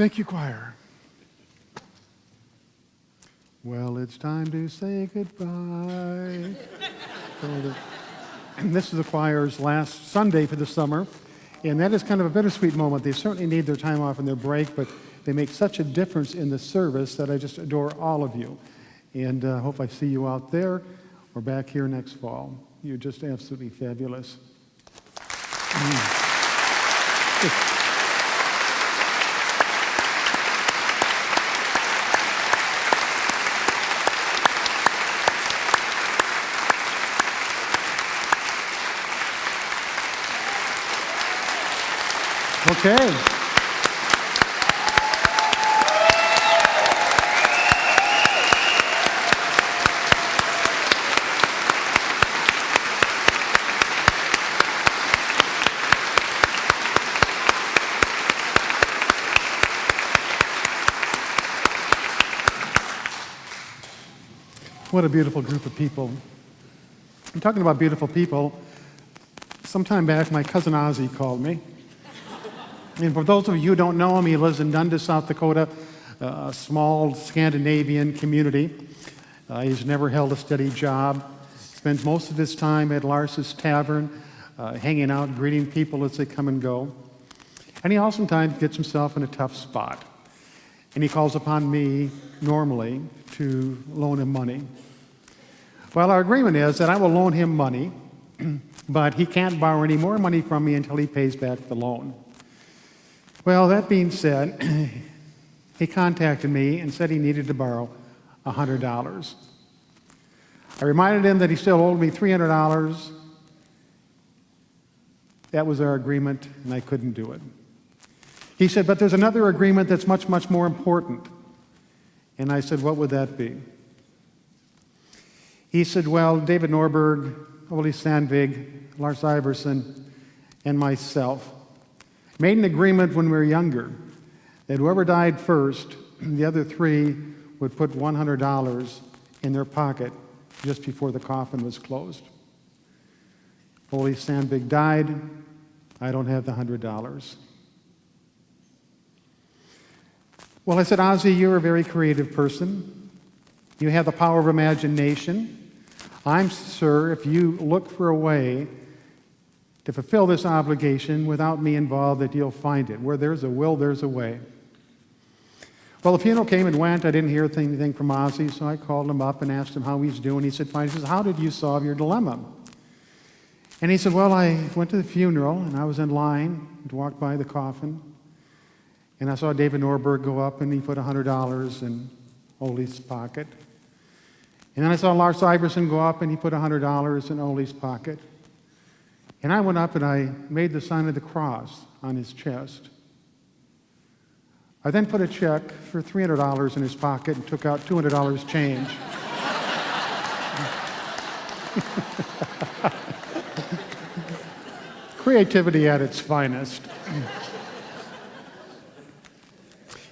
Thank you, choir. Well, it's time to say goodbye. This is the choir's last Sunday for the summer, and that is kind of a bittersweet moment. They certainly need their time off and their break, but they make such a difference in the service that I just adore all of you. And I hope I see you out there or back here next fall. You're just absolutely fabulous. Okay. What a beautiful group of people. I'm talking about beautiful people. Sometime back, my cousin Ozzie called me. And for those of you who don't know him, he lives in Dundas, South Dakota, a small Scandinavian community. He's never held a steady job. Spends most of his time at Lars's Tavern, hanging out, greeting people as they come and go. And he also sometimes gets himself in a tough spot. And he calls upon me, normally, to loan him money. Well, our agreement is that I will loan him money, but he can't borrow any more money from me until he pays back the loan. Well, that being said, he contacted me and said he needed to borrow $100. I reminded him that he still owed me $300. That was our agreement, and I couldn't do it. He said, but there's another agreement that's much, much more important. And I said, what would that be? He said, well, David Norberg, Ole Sandvig, Lars Iverson, and myself made an agreement when we were younger that whoever died first, the other three would put $100 in their pocket just before the coffin was closed. Ole Sandvig died. I don't have the $100. Well, I said, Ozzie, you're a very creative person. You have the power of imagination. I'm sure if you look for a way to fulfill this obligation without me involved, that you'll find it. Where there's a will, there's a way. Well, the funeral came and went. I didn't hear anything from Ozzie, so I called him up and asked him how he's doing. He said, fine. He says, how did you solve your dilemma? And he said, well, I went to the funeral, and I was in line to walk by the coffin, and I saw David Norberg go up, and he put $100 in Ole's pocket. And then I saw Lars Iverson go up, and he put $100 in Ole's pocket. And I went up and I made the sign of the cross on his chest. I then put a check for $300 in his pocket and took out $200 change. Creativity at its finest.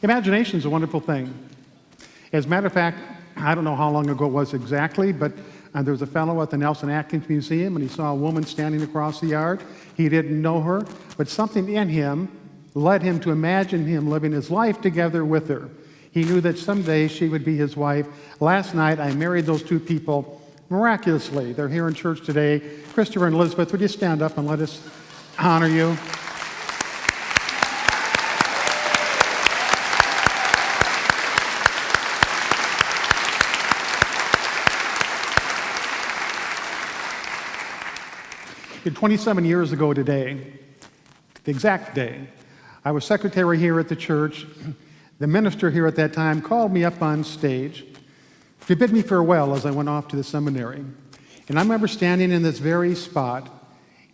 Imagination is a wonderful thing. As a matter of fact, I don't know how long ago it was exactly, but there was a fellow at the Nelson Atkins Museum, and he saw a woman standing across the yard. He didn't know her, but something in him led him to imagine him living his life together with her. He knew that someday she would be his wife. Last night, I married those two people miraculously. They're here in church today. Christopher and Elizabeth, would you stand up and let us honor you? And 27 years ago today, the exact day, I was secretary here at the church. The minister here at that time called me up on stage to bid me farewell as I went off to the seminary. And I remember standing in this very spot,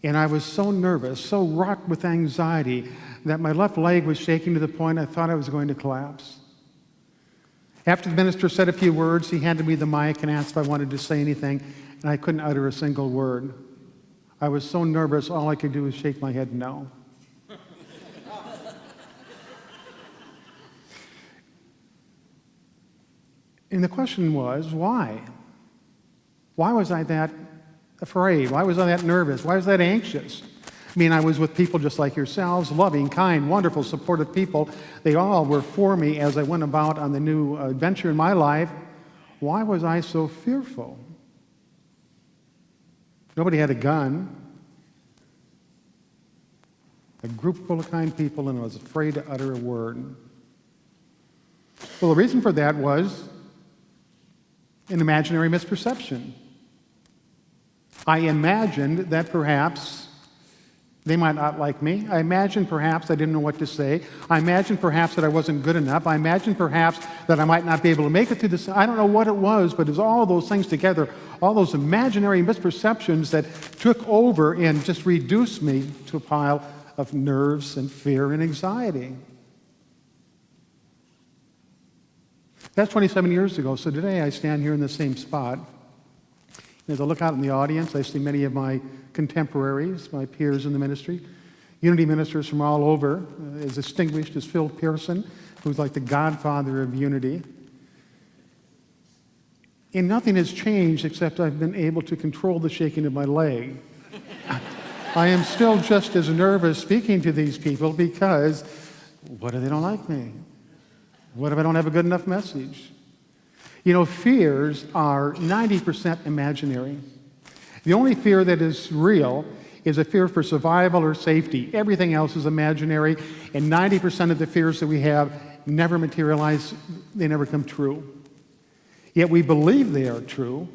and I was so nervous, so rocked with anxiety, that my left leg was shaking to the point I thought I was going to collapse. After the minister said a few words, he handed me the mic and asked if I wanted to say anything, and I couldn't utter a single word. I was so nervous, all I could do was shake my head no. And the question was, why? Why was I that afraid? Why was I that nervous? Why was I that anxious? I mean, I was with people just like yourselves, loving, kind, wonderful, supportive people. They all were for me as I went about on the new adventure in my life. Why was I so fearful? Nobody had a gun. A group full of kind people, and I was afraid to utter a word. Well, the reason for that was an imaginary misperception. I imagined that perhaps they might not like me. I imagined perhaps I didn't know what to say. I imagined perhaps that I wasn't good enough. I imagined perhaps that I might not be able to make it through this. I don't know what it was, but it was all those things together, all those imaginary misperceptions that took over and just reduced me to a pile of nerves and fear and anxiety. That's 27 years ago, so today I stand here in the same spot. As I look out in the audience, I see many of my contemporaries, my peers in the ministry, unity ministers from all over, as distinguished as Phil Pearson, who's like the godfather of unity. And nothing has changed except I've been able to control the shaking of my leg. I am still just as nervous speaking to these people because what if they don't like me? What if I don't have a good enough message? You know, fears are 90% imaginary. The only fear that is real is a fear for survival or safety. Everything else is imaginary, and 90% of the fears that we have never materialize, they never come true. Yet we believe they are true,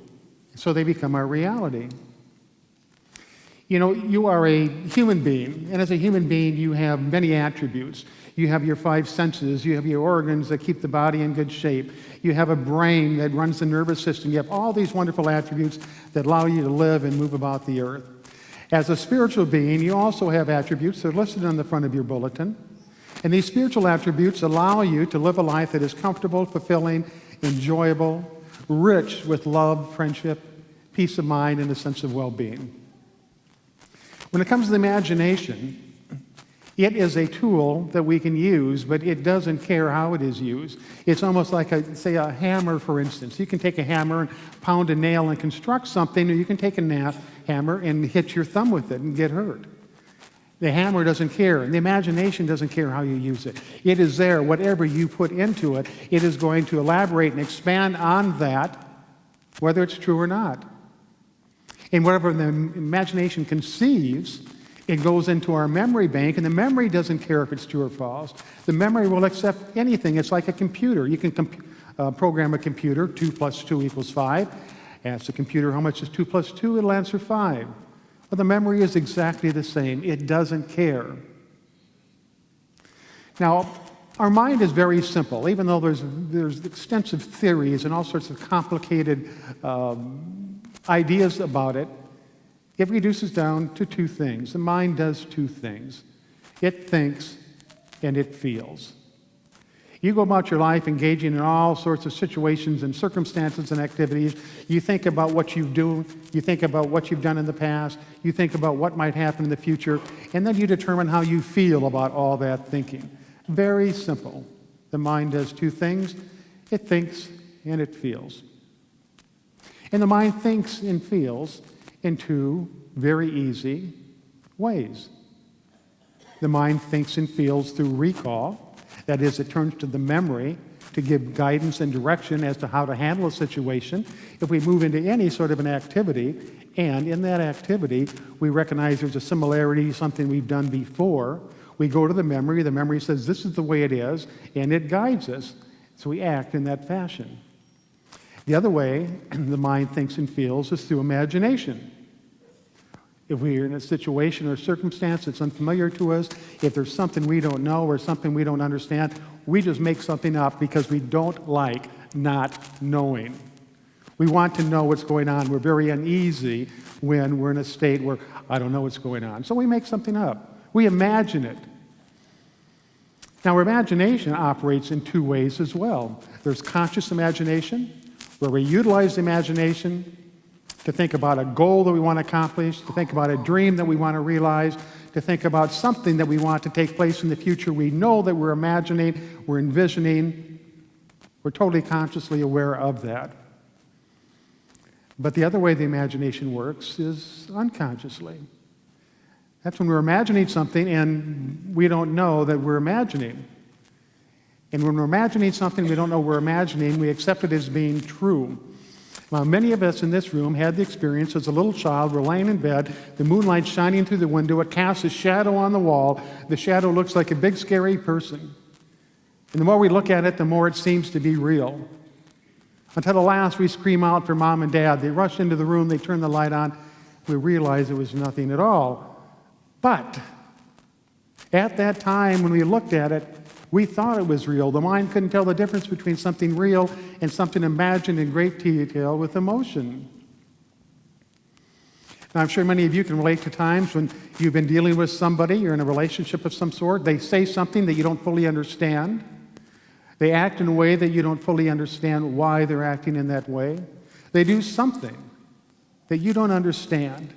so they become our reality. You know, you are a human being, and as a human being, you have many attributes. You have your 5 senses. You have your organs that keep the body in good shape. You have a brain that runs the nervous system. You have all these wonderful attributes that allow you to live and move about the earth. As a spiritual being, you also have attributes that are listed on the front of your bulletin. And these spiritual attributes allow you to live a life that is comfortable, fulfilling, enjoyable, rich with love, friendship, peace of mind, and a sense of well-being. When it comes to the imagination, it is a tool that we can use, but it doesn't care how it is used. It's almost like, say, a hammer, for instance. You can take a hammer and pound a nail and construct something, or you can take a hammer and hit your thumb with it and get hurt. The hammer doesn't care, and the imagination doesn't care how you use it. It is there. Whatever you put into it, it is going to elaborate and expand on that, whether it's true or not. And whatever the imagination conceives, it goes into our memory bank, and the memory doesn't care if it's true or false. The memory will accept anything. It's like a computer. You can program a computer, 2 + 2 = 5. Ask the computer how much is 2 + 2, it'll answer 5. But the memory is exactly the same. It doesn't care. Now, our mind is very simple, even though there's extensive theories and all sorts of complicated ideas about it. It reduces down to 2 things. The mind does 2 things. It thinks and it feels. You go about your life engaging in all sorts of situations and circumstances and activities. You think about what you do. You think about what you've done in the past. You think about what might happen in the future. And then you determine how you feel about all that thinking. Very simple. The mind does 2 things. It thinks and it feels. And the mind thinks and feels in 2 very easy ways. The mind thinks and feels through recall. That is, it turns to the memory to give guidance and direction as to how to handle a situation. If we move into any sort of an activity, and in that activity we recognize there's a similarity, something we've done before, we go to the memory says this is the way it is, and it guides us. So we act in that fashion. The other way the mind thinks and feels is through imagination. If we're in a situation or circumstance that's unfamiliar to us, if there's something we don't know or something we don't understand, we just make something up because we don't like not knowing. We want to know what's going on. We're very uneasy when we're in a state where I don't know what's going on. So we make something up. We imagine it. Now, our imagination operates in 2 ways as well. There's conscious imagination, where we utilize the imagination to think about a goal that we want to accomplish, to think about a dream that we want to realize, to think about something that we want to take place in the future. We know that we're imagining, we're envisioning, we're totally consciously aware of that. But the other way the imagination works is unconsciously. That's when we're imagining something and we don't know that we're imagining. And when we're imagining something we don't know we're imagining, we accept it as being true. Now, many of us in this room had the experience as a little child. We're laying in bed, the moonlight shining through the window. It casts a shadow on the wall. The shadow looks like a big, scary person. And the more we look at it, the more it seems to be real. Until at last we scream out for Mom and Dad. They rush into the room, they turn the light on. We realize it was nothing at all. But at that time when we looked at it, we thought it was real. The mind couldn't tell the difference between something real and something imagined in great detail with emotion. Now, I'm sure many of you can relate to times when you've been dealing with somebody, you're in a relationship of some sort, they say something that you don't fully understand. They act in a way that you don't fully understand why they're acting in that way. They do something that you don't understand.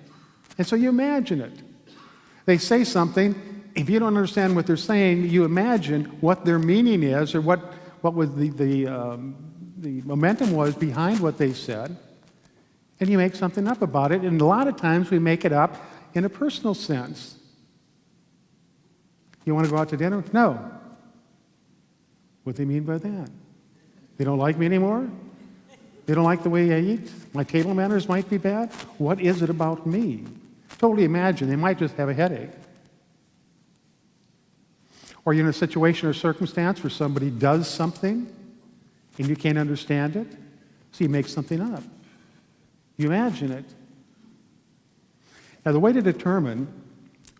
And so you imagine it. They say something. If you don't understand what they're saying, you imagine what their meaning is or what was the momentum was behind what they said, and you make something up about it. And a lot of times we make it up in a personal sense. You want to go out to dinner? No. What do they mean by that? They don't like me anymore? They don't like the way I eat? My table manners might be bad? What is it about me? Totally imagine. They might just have a headache. Or you're in a situation or circumstance where somebody does something and you can't understand it, so you make something up. You imagine it. Now, the way to determine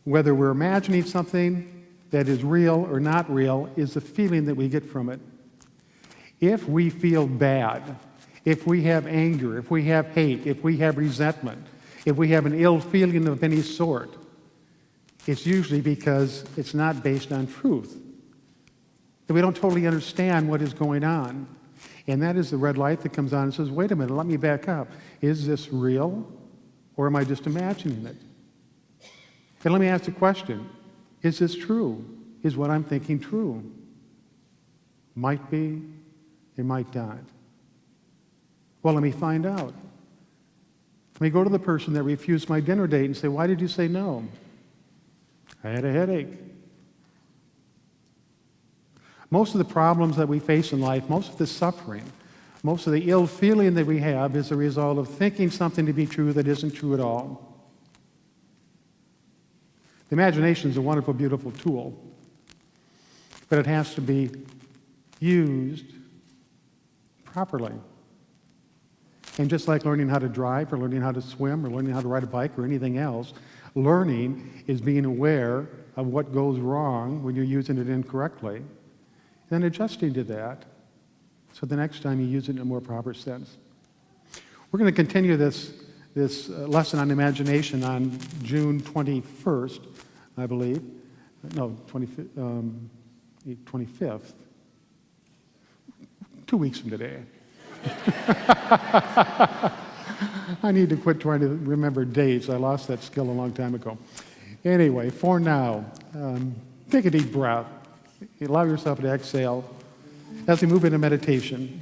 whether we're imagining something that is real or not real is the feeling that we get from it. If we feel bad, if we have anger, if we have hate, if we have resentment, if we have an ill feeling of any sort, it's usually because it's not based on truth. That we don't totally understand what is going on. And that is the red light that comes on and says, wait a minute, let me back up. Is this real or am I just imagining it? And let me ask the question, is this true? Is what I'm thinking true? Might be, it might not. Well, let me find out. Let me go to the person that refused my dinner date and say, why did you say no? I had a headache. Most of the problems that we face in life, most of the suffering, most of the ill feeling that we have is a result of thinking something to be true that isn't true at all. The imagination is a wonderful, beautiful tool, but it has to be used properly. And just like learning how to drive or learning how to swim or learning how to ride a bike or anything else, learning is being aware of what goes wrong when you're using it incorrectly, then adjusting to that so the next time you use it in a more proper sense. We're going to continue this lesson on imagination on June 21st, I believe. No, 25th. 2 weeks from today. I need to quit trying to remember dates. I lost that skill a long time ago. Anyway, for now, take a deep breath. Allow yourself to exhale as we move into meditation.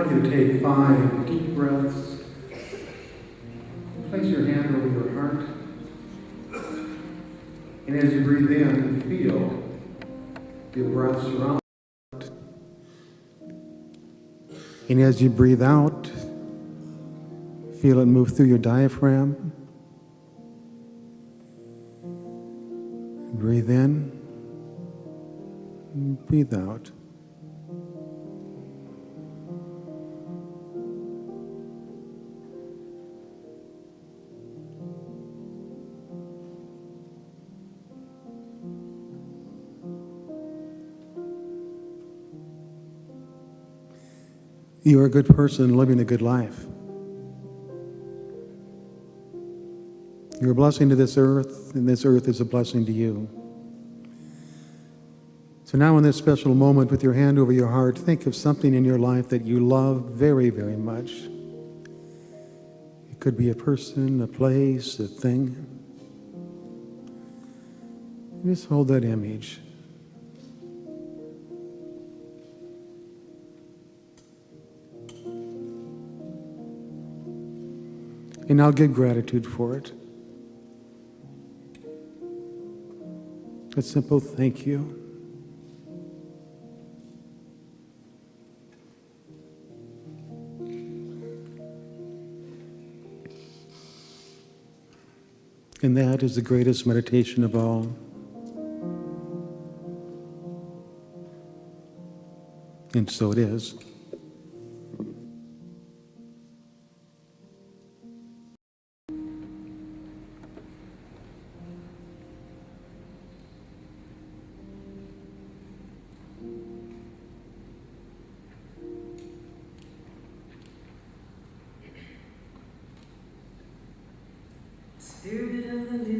like you to take 5 deep breaths. Place your hand over your heart. And as you breathe in, feel the breath surround. And as you breathe out, feel it move through your diaphragm. Breathe in, breathe out. You are a good person living a good life. You're a blessing to this earth, and this earth is a blessing to you. So now in this special moment, with your hand over your heart, think of something in your life that you love very, very much. It could be a person, a place, a thing. Just hold that image. And now give gratitude for it. A simple thank you. And that is the greatest meditation of all. And so it is. Spirit of the living